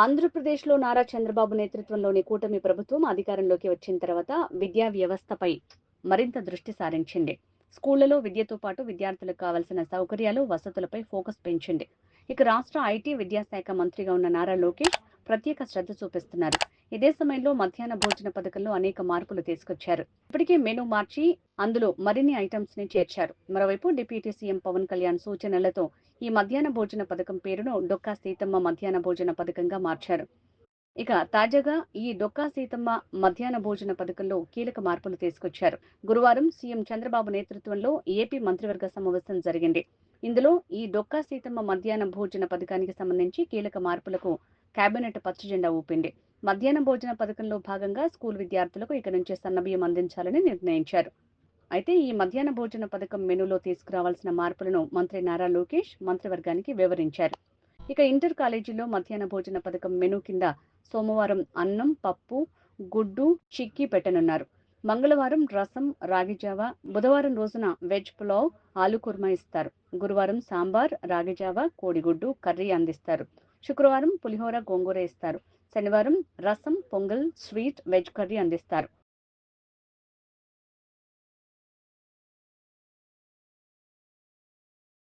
ఆంధ్రప్రదేశ్‌లో నారా చంద్రబాబు నేతృత్వంలోని కూటమి ప్రభుత్వం అధికారంలోకి వచ్చిన తర్వాత విద్యా వ్యవస్థపై మరింత దృష్టి సారించింది. స్కూళ్లలో విద్యతో పాటు విద్యార్థులకు కావాల్సిన సౌకర్యాలు, వసతులపై ఫోకస్ పెంచింది. ఇక రాష్ట్ర ఐటీ విద్యాశాఖ మంత్రిగా ఉన్న నారా లోకేష్ ప్రత్యేక శ్రద్ధ చూపిస్తున్నారు. ఇదే సమయంలో మధ్యాహ్న భోజన పథకంలో అనేక మార్పులు తీసుకొచ్చారు. ఇప్పటికే మెనూ మార్చి అందులో మరిన్ని ఐటమ్స్ ని చేర్చారు. మరోవైపు డిప్యూటీ సీఎం పవన్ కళ్యాణ్ సూచనలతో ఈ మధ్యాహ్న భోజన పథకం పేరును డొక్కా సీతమ్మ మధ్యాహ్న భోజన పథకంగా మార్చారు. ఇక తాజాగా ఈ డొక్కా సీతమ్మ మధ్యాహ్న భోజన పథకంలో కీలక మార్పులు తీసుకొచ్చారు. గురువారం సీఎం చంద్రబాబు నేతృత్వంలో ఏపీ మంత్రివర్గ సమావేశం జరిగింది. ఇందులో ఈ డొక్కా సీతమ్మ మధ్యాహ్న భోజన పథకానికి సంబంధించి కీలక మార్పులకు కేబినెట్ పచ్చజెండా ఊపింది. మధ్యాహ్న భోజన పథకంలో భాగంగా స్కూల్ విద్యార్థులకు ఇక నుంచి సన్నబియ్యం అందించాలని నిర్ణయించారు. అయితే ఈ మధ్యాహ్న భోజన పథకం మెనూలో తీసుకురావాల్సిన మార్పులను మంత్రి నారా లోకేష్ మంత్రివర్గానికి వివరించారు. ఇక ఇంటర్ కాలేజీల్లో మధ్యాహ్న భోజన పథకం మెనూ కింద సోమవారం అన్నం, పప్పు, గుడ్డు, చిక్కీ పెట్టనున్నారు. మంగళవారం రసం, రాగిజావ, బుధవారం రోజున వెజ్ పులావ్, ఆలు కుర్మా ఇస్తారు. గురువారం సాంబార్, రాగిజావ, కోడిగుడ్డు, కర్రీ అందిస్తారు. శుక్రవారం పులిహోర, గోంగూర ఇస్తారు. శనివారం రసం, పొంగల్, స్వీట్, వెజ్ కర్రీ అందిస్తారు.